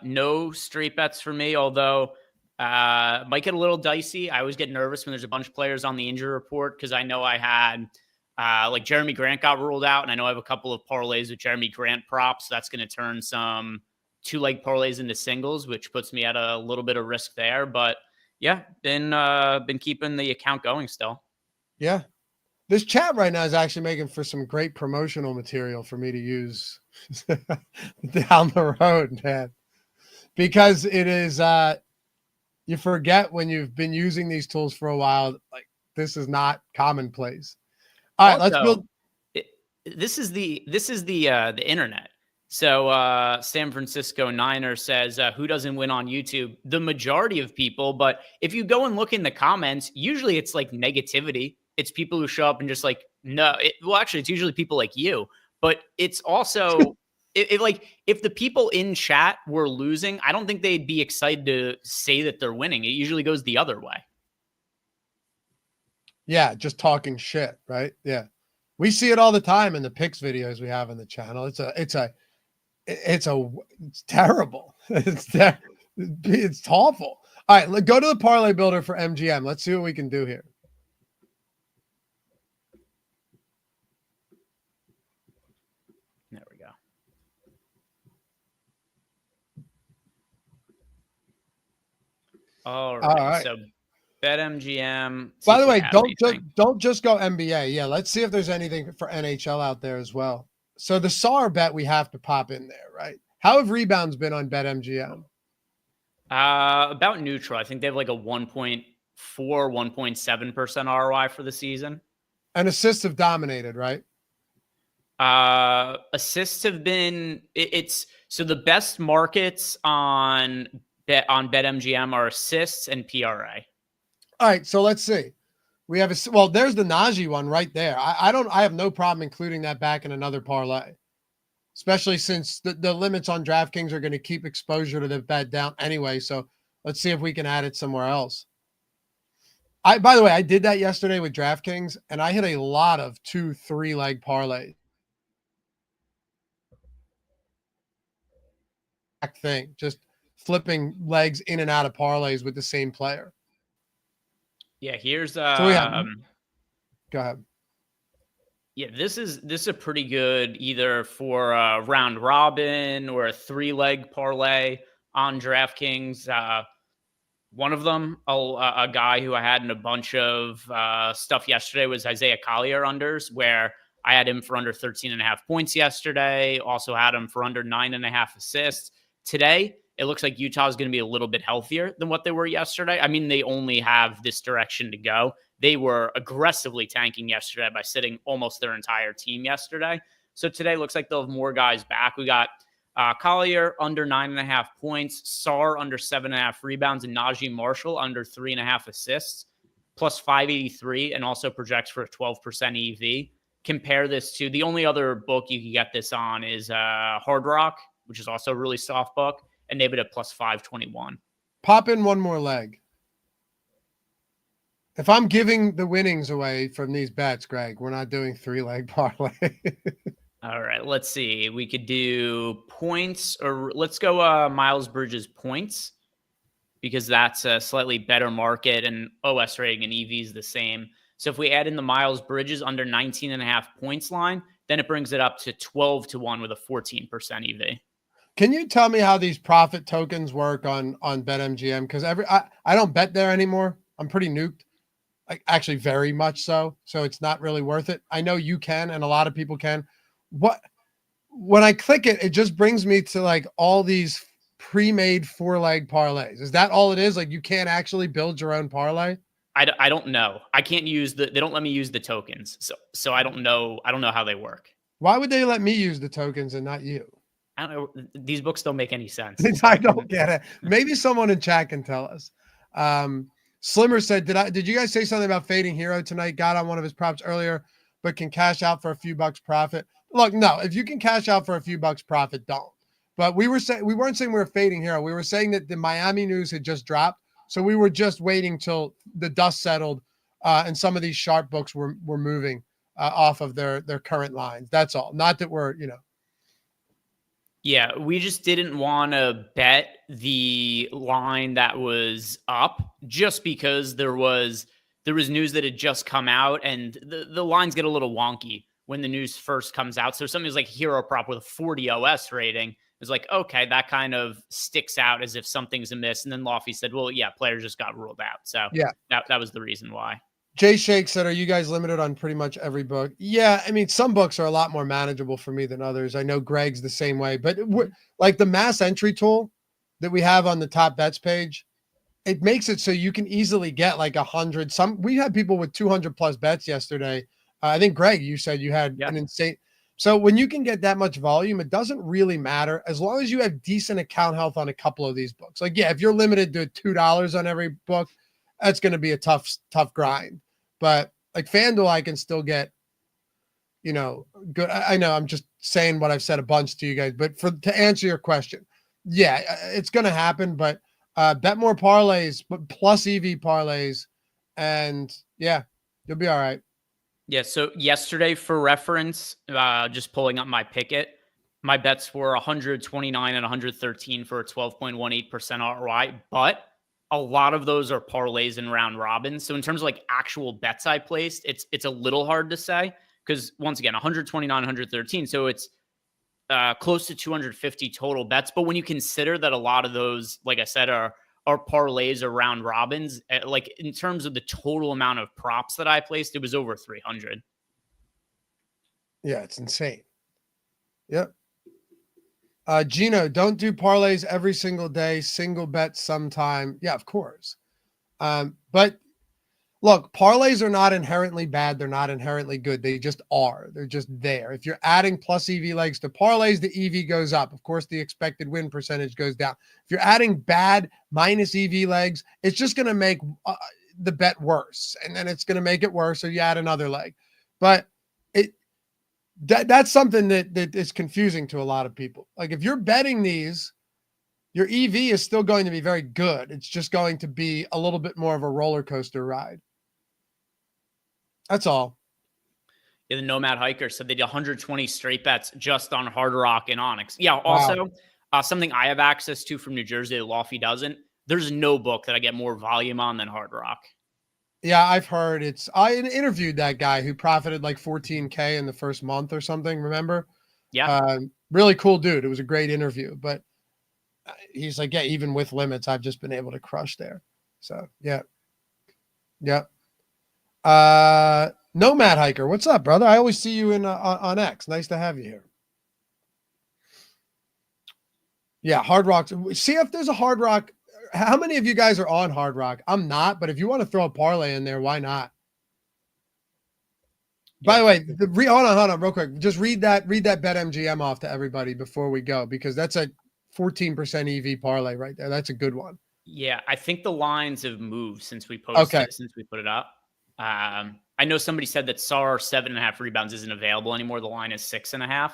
[SPEAKER 2] no straight bets for me, although might get a little dicey. I always get nervous when there's a bunch of players on the injury report because I know I had Jeremy Grant got ruled out, and I know I have a couple of parlays with Jeremy Grant props. So that's going to turn some 2-leg parlays into singles, which puts me at a little bit of risk there. But Yeah, been keeping the account going still.
[SPEAKER 1] Yeah. This chat right now is actually making for some great promotional material for me to use down the road, man. Because it is you forget when you've been using these tools for a while, like this is not commonplace. All right, let's build.
[SPEAKER 2] Also, this is the internet. So San Francisco Niner says, who doesn't win on YouTube? The majority of people. But if you go and look in the comments, usually it's like negativity. It's people who show up and just like, no, well, actually, it's usually people like you. But it's also like if the people in chat were losing, I don't think they'd be excited to say that they're winning. It usually goes the other way.
[SPEAKER 1] Yeah, just talking shit, right? Yeah. We see it all the time in the picks videos we have on the channel. It's terrible. It's awful. All right, go to the parlay builder for MGM. Let's see what we can do here.
[SPEAKER 2] There we go. All right. So BetMGM.
[SPEAKER 1] By the way, don't just go NBA. Yeah, let's see if there's anything for NHL out there as well. So the SAR bet we have to pop in there, right? How have rebounds been on BetMGM?
[SPEAKER 2] About neutral. I think they have like a 1.4, 1.7% ROI for the season.
[SPEAKER 1] And assists have dominated, right?
[SPEAKER 2] Assists have been so the best markets on BetMGM are assists and PRA.
[SPEAKER 1] All right, so let's see. We have there's the Najee one right there. I have no problem including that back in another parlay, especially since the limits on DraftKings are going to keep exposure to the bet down anyway. So let's see if we can add it somewhere else. By the way, I did that yesterday with DraftKings, and I hit a lot of 2-3 leg parlays. Thing, just flipping legs in and out of parlays with the same player.
[SPEAKER 2] Yeah, here's
[SPEAKER 1] so we have, go ahead.
[SPEAKER 2] Yeah, this is a pretty good either for a round robin or a 3-leg parlay on DraftKings. One of them, a guy who I had in a bunch of stuff yesterday was Isaiah Collier unders, where I had him for under 13.5 points yesterday. Also had him for under 9.5 assists. Today, it looks like Utah is going to be a little bit healthier than what they were yesterday. I mean, they only have this direction to go. They were aggressively tanking yesterday by sitting almost their entire team yesterday. So today looks like they'll have more guys back. We got Collier under 9.5 points, Sarr under 7.5 rebounds, and Najee Marshall under 3.5 assists, plus 583, and also projects for a 12% EV. Compare this to the only other book you can get this on is Hard Rock, which is also a really soft book, and they've been at plus 521.
[SPEAKER 1] Pop in one more leg. If I'm giving the winnings away from these bets, Greg, we're not doing 3-leg parlay.
[SPEAKER 2] All right, let's see. We could do points, or let's go Miles Bridges points, because that's a slightly better market, and OS rating and EV is the same. So if we add in the Miles Bridges under 19.5 points line, then it brings it up to 12-1 with a 14% EV.
[SPEAKER 1] Can you tell me how these profit tokens work on BetMGM? Because I don't bet there anymore. I'm pretty nuked, like actually very much so. So it's not really worth it. I know you can, and a lot of people can. When I click it, it just brings me to like all these pre-made 4-leg parlays. Is that all it is? Like you can't actually build your own parlay?
[SPEAKER 2] I don't know. I can't use they don't let me use the tokens. So I don't know how they work.
[SPEAKER 1] Why would they let me use the tokens and not you?
[SPEAKER 2] I don't know. These books don't make any sense.
[SPEAKER 1] I don't get it. Maybe someone in chat can tell us. Slimmer said, did you guys say something about fading Hero tonight? Got on one of his props earlier, but can cash out for a few bucks profit. Look, no, if you can cash out for a few bucks profit, don't. But we weren't saying we were fading Hero. We were saying that the Miami news had just dropped. So we were just waiting till the dust settled and some of these sharp books were moving off of their current lines. That's all. Not that we're,
[SPEAKER 2] Yeah, we just didn't want to bet the line that was up just because there was news that had just come out, and the lines get a little wonky when the news first comes out. So something like Hero prop with a 40 OS rating, was like, okay, that kind of sticks out as if something's amiss. And then Lofty said, well, yeah, players just got ruled out. So
[SPEAKER 1] Yeah.
[SPEAKER 2] that was the reason why.
[SPEAKER 1] Jay Shake said, are you guys limited on pretty much every book? Yeah. I mean, some books are a lot more manageable for me than others. I know Greg's the same way, but like the mass entry tool that we have on the top bets page, it makes it so you can easily get like 100. We had people with 200 plus bets yesterday. I think Greg, you said you had an insane. So when you can get that much volume, it doesn't really matter as long as you have decent account health on a couple of these books. Like, yeah, if you're limited to $2 on every book, that's going to be a tough grind. But like FanDuel, I can still get, good. I know I'm just saying what I've said a bunch to you guys, but to answer your question, yeah, it's going to happen. But bet more parlays, but plus EV parlays, and yeah, you'll be all right.
[SPEAKER 2] Yeah. So yesterday, for reference, just pulling up my picket, my bets were 129 and 113 for a 12.18% ROI, but a lot of those are parlays and round robins. So in terms of like actual bets I placed, it's a little hard to say because once again, 129, 113. So it's close to 250 total bets. But when you consider that a lot of those, like I said, are parlays or round robins, like in terms of the total amount of props that I placed, it was over 300.
[SPEAKER 1] Yeah, it's insane. Yep. Gino, don't do parlays every single day, single bet sometime. Yeah, of course. But look, parlays are not inherently bad. They're not inherently good. They just are. They're just there. If you're adding plus EV legs to parlays, the EV goes up. Of course, the expected win percentage goes down. If you're adding bad minus EV legs, it's just going to make the bet worse. And then it's going to make it worse. So you add another leg. But that's something that is confusing to a lot of people. Like if you're betting these, your EV is still going to be very good. It's just going to be a little bit more of a roller coaster ride. That's all.
[SPEAKER 2] Yeah, the Nomad Hiker said they did 120 straight bets just on Hard Rock and Onyx. Yeah, also something I have access to from New Jersey that Lofty doesn't. There's no book that I get more volume on than Hard Rock.
[SPEAKER 1] Yeah, I've heard I interviewed that guy who profited like 14K in the first month or something. Remember?
[SPEAKER 2] Yeah.
[SPEAKER 1] Really cool dude. It was a great interview, but he's like, yeah, even with limits, I've just been able to crush there. So yeah. Yeah. Nomad Hiker, what's up, brother? I always see you on X. Nice to have you here. Yeah, Hard Rock. See if there's a Hard Rock. How many of you guys are on Hard Rock? I'm not, but if you want to throw a parlay in there, why not? By the way, hold on, real quick. Just read that BetMGM off to everybody before we go, because that's a 14% EV parlay right there. That's a good one.
[SPEAKER 2] Yeah, I think the lines have moved since we posted it, since we put it up. I know somebody said that SAR 7.5 rebounds isn't available anymore. The line is 6.5.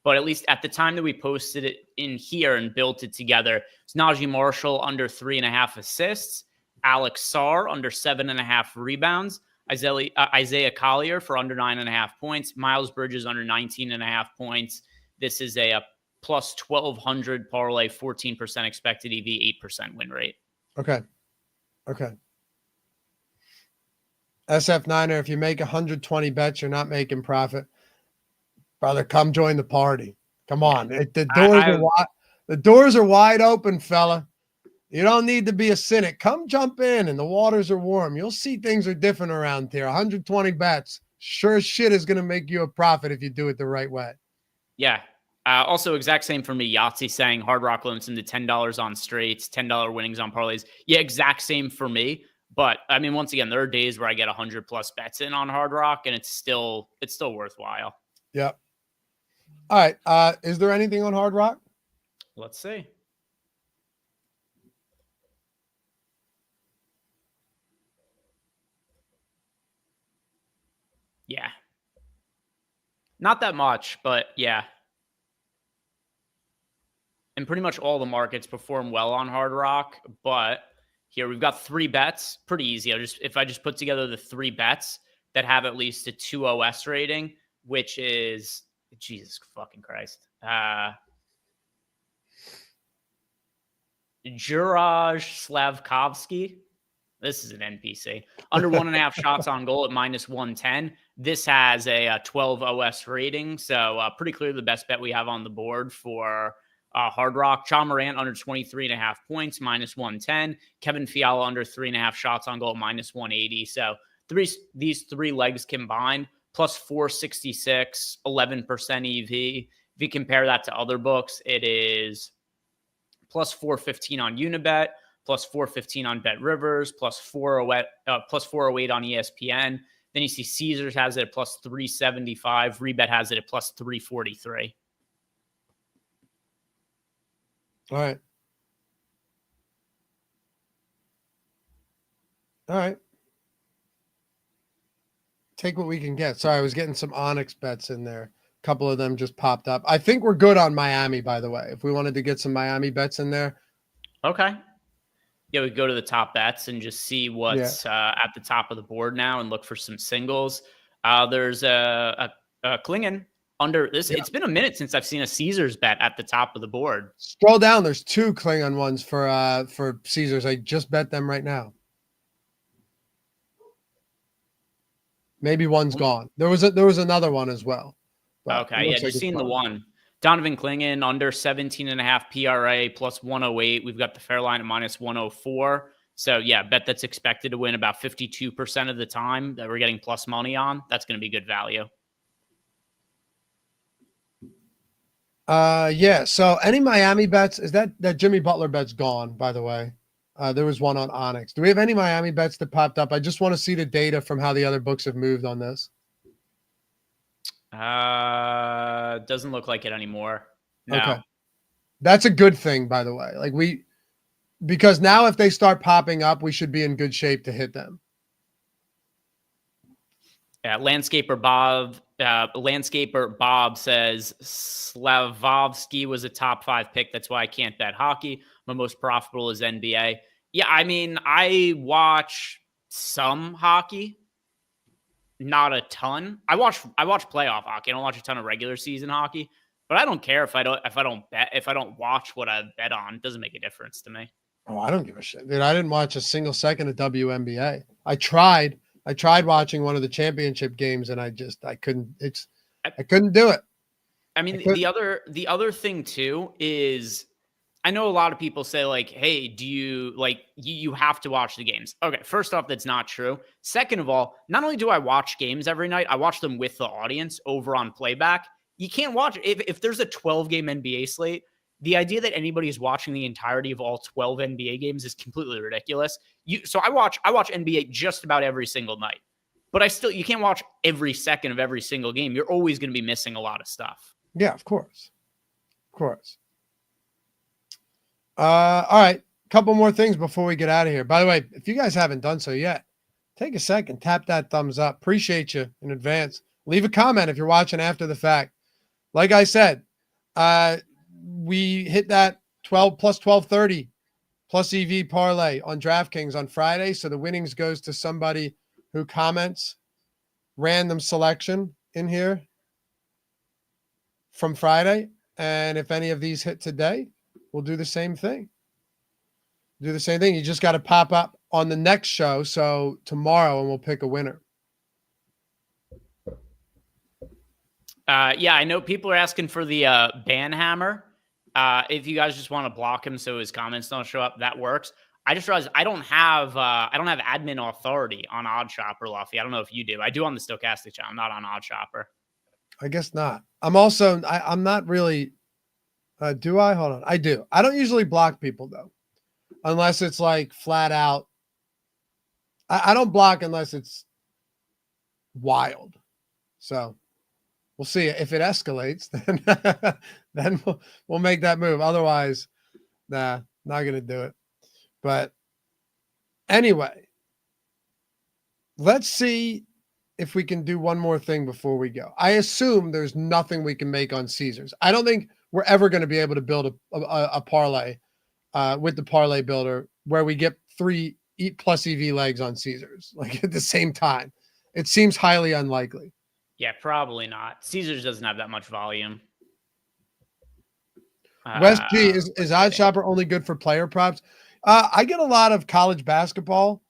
[SPEAKER 2] But at least at the time that we posted it in here and built it together, it's Najee Marshall under 3.5 assists, Alex Sarr under 7.5 rebounds, Isaiah Collier for under 9.5 points, Miles Bridges under 19.5 points. This is a plus 1,200 parlay, 14% expected EV, 8% win rate.
[SPEAKER 1] Okay. SF Niner, if you make 120 bets, you're not making profit. Brother, come join the party. Come on. The doors are wide open, fella. You don't need to be a cynic. Come jump in, and the waters are warm. You'll see things are different around here. 120 bets. Sure as shit is going to make you a profit if you do it the right way.
[SPEAKER 2] Yeah. Also, exact same for me. Yahtzee saying Hard Rock limits into $10 on straights, $10 winnings on parlays. Yeah, exact same for me. But I mean, once again, there are days where I get 100 plus bets in on Hard Rock, and it's still worthwhile.
[SPEAKER 1] Yep. All right. Is there anything on Hard Rock?
[SPEAKER 2] Let's see. Yeah. Not that much, but yeah. And pretty much all the markets perform well on Hard Rock. But here we've got 3 bets. Pretty easy. If I just put together the 3 bets that have at least a 2 OS rating, which is Jesus fucking Christ. Juraj Slavkovsky. This is an NPC. Under 1.5 shots on goal at minus 110. This has a 12 OS rating. So pretty clearly the best bet we have on the board for Hard Rock. John Morant under 23.5 points, -110. Kevin Fiala under 3.5 shots on goal, -180. So these three legs combined, plus 466, 11% EV. If you compare that to other books, it is plus 415 on Unibet, plus 415 on Bet Rivers, plus 408 on ESPN. Then you see Caesars has it at plus 375. Rebet has it at plus 343.
[SPEAKER 1] All right. All right. Take what we can get. Sorry, I was getting some Onyx bets in there. A couple of them just popped up. I think we're good on Miami, by the way. If we wanted to get some Miami bets in there.
[SPEAKER 2] Okay. Yeah, we go to the top bets and just see what's at the top of the board now and look for some singles. There's a Klingon under this. Yeah. It's been a minute since I've seen a Caesars bet at the top of the board.
[SPEAKER 1] Scroll down. There's 2 Klingon ones for Caesars. I just bet them right now. Maybe one's gone. There was another one as well.
[SPEAKER 2] Okay, yeah, just seen the one. Donovan Klingon under 17.5 PRA plus 108. We've got the fair line at minus 104. So yeah, bet that's expected to win about 52% of the time that we're getting plus money on. That's going to be good value.
[SPEAKER 1] Yeah. So any Miami bets? Is that Jimmy Butler bet's gone, by the way? There was one on Onyx. Do we have any Miami bets that popped up? I just want to see the data from how the other books have moved on this.
[SPEAKER 2] Doesn't look like it anymore. No.
[SPEAKER 1] Okay. That's a good thing, by the way. Because now if they start popping up, we should be in good shape to hit them.
[SPEAKER 2] Yeah, Landscaper Bob says Slavovsky was a top 5 pick. That's why I can't bet hockey. My most profitable is NBA. Yeah, I mean, I watch some hockey, not a ton. I watch playoff hockey. I don't watch a ton of regular season hockey, but I don't care if I don't watch what I bet on. It doesn't make a difference to me.
[SPEAKER 1] Oh, I don't give a shit, dude. I didn't watch a single second of WNBA. I tried watching one of the championship games, and I couldn't. I couldn't do it.
[SPEAKER 2] I mean, the other thing too is, I know a lot of people say like, hey, do you you have to watch the games? Okay, first off, that's not true. Second of all, not only do I watch games every night, I watch them with the audience over on playback. You can't watch if there's a 12-game NBA slate. The idea that anybody is watching the entirety of all 12 NBA games is completely ridiculous. So I watch NBA just about every single night, but you can't watch every second of every single game. You're always going to be missing a lot of stuff.
[SPEAKER 1] Yeah, of course. All right. Couple more things before we get out of here. By the way, if you guys haven't done so yet, take a second, tap that thumbs up. Appreciate you in advance. Leave a comment if you're watching after the fact. Like I said, we hit that 12 plus 1230 plus EV parlay on DraftKings on Friday. So the winnings goes to somebody who comments random selection in here from Friday. And if any of these hit today, we'll do the same thing. You just got to pop up on the next show. So tomorrow, and we'll pick a winner.
[SPEAKER 2] Yeah, I know people are asking for the ban hammer. If you guys just want to block him so his comments don't show up, that works. I just realized I don't have admin authority on OddsShopper, Luffy. I don't know if you do. I do on the Stochastic channel. I'm not on OddsShopper.
[SPEAKER 1] I guess not. I'm not really. Do I? Hold on. I do. I don't usually block people though, unless it's like flat out. I don't block unless it's wild. So we'll see if it escalates. Then we'll make that move. Otherwise, nah, not gonna do it. But anyway, let's see if we can do one more thing before we go. I assume there's nothing we can make on Caesars. I don't think we're ever going to be able to build a parlay with the parlay builder where we get 3 plus EV legs on Caesars like at the same time. It seems highly unlikely.
[SPEAKER 2] Yeah, probably not. Caesars doesn't have that much volume.
[SPEAKER 1] West G, is OddsShopper only good for player props? I get a lot of college basketball,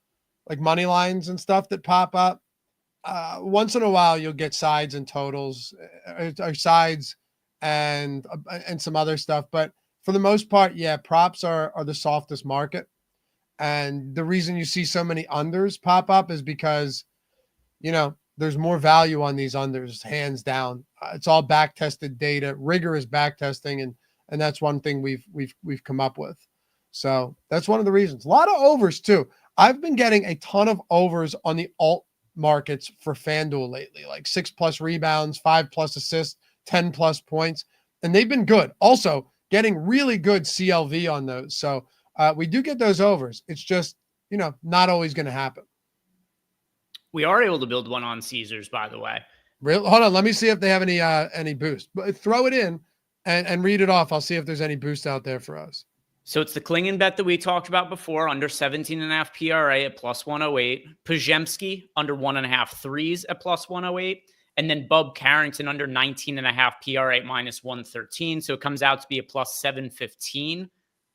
[SPEAKER 1] like money lines and stuff that pop up. Once in a while, you'll get sides and totals, or sides and some other stuff. But for the most part, yeah, props are the softest market. And the reason you see so many unders pop up is because, there's more value on these unders, hands down. It's all back tested data, rigorous back testing, and that's one thing we've come up with. So that's one of the reasons. A lot of overs too. I've been getting a ton of overs on the alt markets for FanDuel lately, like 6+ rebounds, 5+ assists, 10+ points, and they've been good. Also, getting really good CLV on those. So we do get those overs. It's just, not always going to happen.
[SPEAKER 2] We are able to build one on Caesars, by the way.
[SPEAKER 1] Hold on. Let me see if they have any boost. But throw it in and read it off. I'll see if there's any boost out there for us.
[SPEAKER 2] So it's the Klingon bet that we talked about before, under 17.5 PRA at +108. Pajemski under 1.5 threes at +108. And then Bub Carrington under 19.5 PRA at -113. So it comes out to be a +715.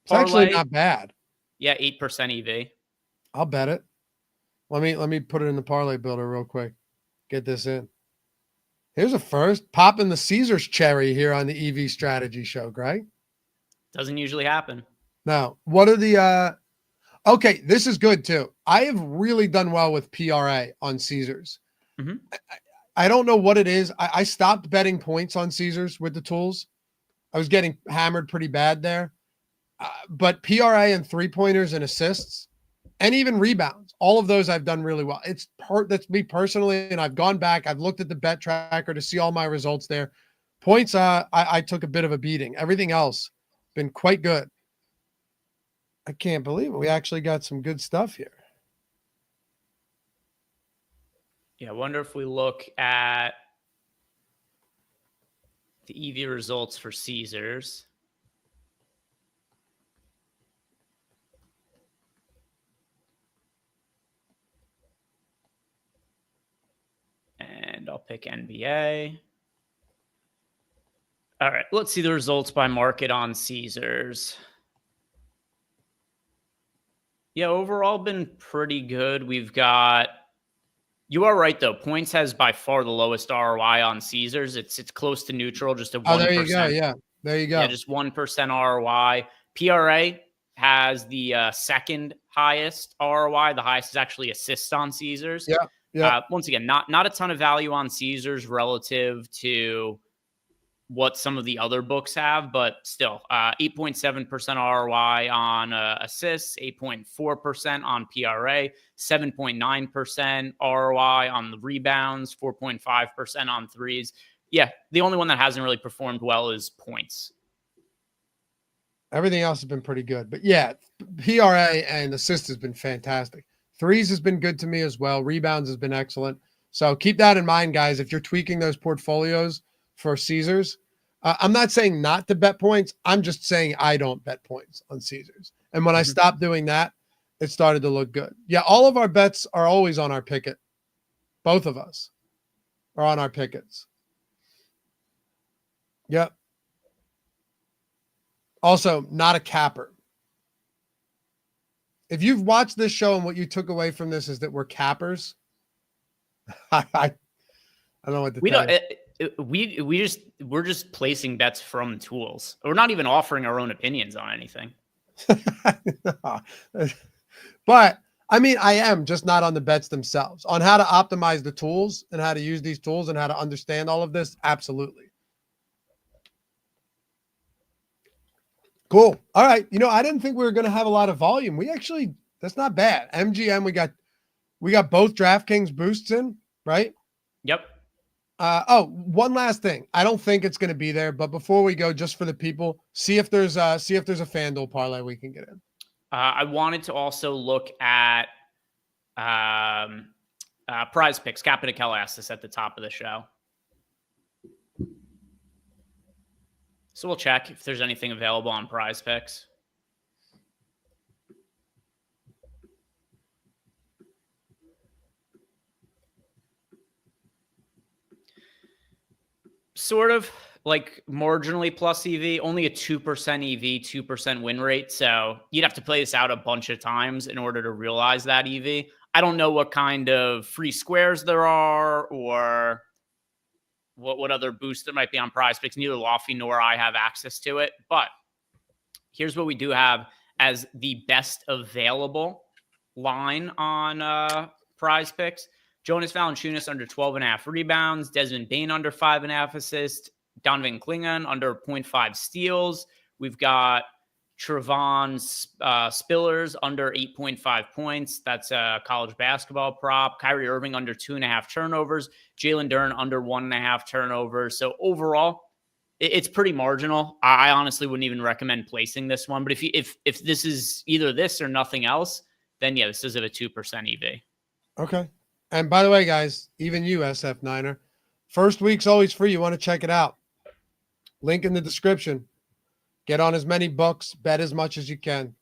[SPEAKER 1] It's actually not bad.
[SPEAKER 2] Yeah, 8% EV.
[SPEAKER 1] I'll bet it. Let me put it in the parlay builder real quick. Get this in. Here's a first. Popping the Caesars cherry here on the EV strategy show, Greg.
[SPEAKER 2] Doesn't usually happen.
[SPEAKER 1] Now, what are the okay, this is good too. I have really done well with PRA on Caesars.
[SPEAKER 2] Mm-hmm.
[SPEAKER 1] I don't know what it is. I stopped betting points on Caesars with the tools. I was getting hammered pretty bad there. But PRA and 3-pointers and assists and even rebounds, all of those I've done really well. That's me personally, and I've gone back. I've looked at the bet tracker to see all my results there. Points, I took a bit of a beating. Everything else been quite good. I can't believe it. We actually got some good stuff here.
[SPEAKER 2] Yeah, I wonder if we look at the EV results for Caesars. And I'll pick NBA. All right, let's see the results by market on Caesars. Yeah, overall been pretty good. We've got, you are right though, points has by far the lowest ROI on Caesars. It's close to neutral, just a 1%.
[SPEAKER 1] Oh, there you go. Yeah, there you go.
[SPEAKER 2] Yeah, just 1% ROI. PRA has the second highest ROI. The highest is actually assists on Caesars.
[SPEAKER 1] Yeah. Yeah.
[SPEAKER 2] Once again, not a ton of value on Caesars relative to what some of the other books have, but still 8.7% ROI on assists, 8.4% on PRA, 7.9% ROI on the rebounds, 4.5% on threes. Yeah, the only one that hasn't really performed well is points.
[SPEAKER 1] Everything else has been pretty good. But yeah, PRA and assist has been fantastic. Threes has been good to me as well. Rebounds has been excellent. So keep that in mind, guys. If you're tweaking those portfolios for Caesars, I'm not saying not to bet points. I'm just saying I don't bet points on Caesars. And when I stopped doing that, it started to look good. Yeah, all of our bets are always on our picket. Both of us are on our pickets. Yep. Also, not a capper. If you've watched this show and what you took away from this is that we're cappers, I don't know what to tell you.
[SPEAKER 2] We're just placing bets from tools. We're not even offering our own opinions on anything.
[SPEAKER 1] But I mean, I am just not on the bets themselves. On how to optimize the tools and how to use these tools and how to understand all of this. Absolutely. Cool. All right. I didn't think we were going to have a lot of volume. That's not bad. MGM, we got both DraftKings boosts in, right?
[SPEAKER 2] Yep.
[SPEAKER 1] One last thing. I don't think it's going to be there, but before we go, just for the people, see if there's a FanDuel parlay we can get in.
[SPEAKER 2] I wanted to also look at PrizePicks. Capitakel asked this at the top of the show. So we'll check if there's anything available on PrizePicks. Sort of like marginally plus EV, only a 2% EV, 2% win rate. So you'd have to play this out a bunch of times in order to realize that EV. I don't know what kind of free squares there are or what other boosts there might be on PrizePicks. Neither Lofty nor I have access to it, but Here's what we do have as the best available line on PrizePicks. Jonas Valanciunas under 12.5 rebounds. Desmond Bane under 5.5 assists. Donovan Klingon under 0.5 steals. We've got Trevon Spillers under 8.5 points. That's a college basketball prop. Kyrie Irving under 2.5 turnovers. Jalen Duren under 1.5 turnovers. So overall, it's pretty marginal. I honestly wouldn't even recommend placing this one. But if this is either this or nothing else, then yeah, this is at a 2% EV.
[SPEAKER 1] Okay. And by the way, guys, even you, SF Niner, first week's always free. You want to check it out. Link in the description. Get on as many books, bet as much as you can,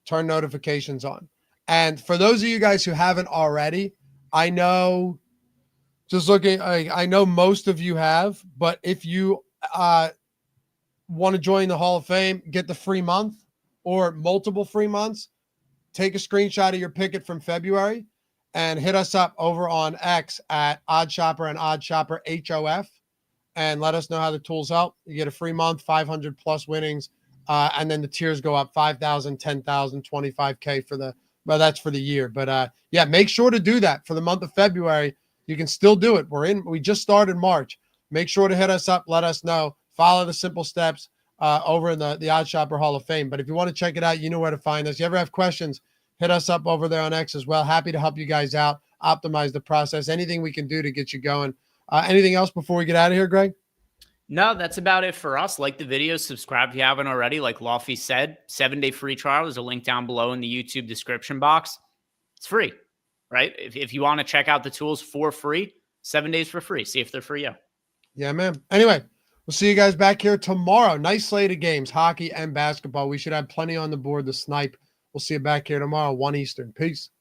[SPEAKER 1] turn notifications on. And for those of you guys who haven't already, I know, just looking, I know most of you have, but if you want to join the Hall of Fame, get the free month or multiple free months, take a screenshot of your picket from February and hit us up over on X at OddsShopper and OddsShopper HOF and let us know how the tools help. You get a free month, 500 plus winnings, and then the tiers go up 5,000, 10,000, 25K for that's for the year. But yeah, make sure to do that for the month of February. You can still do it. We just started March. Make sure to hit us up. Let us know. Follow the simple steps over in the OddsShopper Hall of Fame. But if you want to check it out, you know where to find us. You ever have questions, hit us up over there on X as well. Happy to help you guys out, optimize the process, anything we can do to get you going. Anything else before we get out of here, Greg?
[SPEAKER 2] No, that's about it for us. Like the video, subscribe if you haven't already. Like Lofty said, 7-day free trial. There's a link down below in the YouTube description box. It's free, right? If you want to check out the tools for free, 7 days for free. See if they're for you.
[SPEAKER 1] Yeah, man. Anyway, we'll see you guys back here tomorrow. Nice slate of games, hockey and basketball. We should have plenty on the board to snipe. We'll see you back here tomorrow, 1 Eastern. Peace.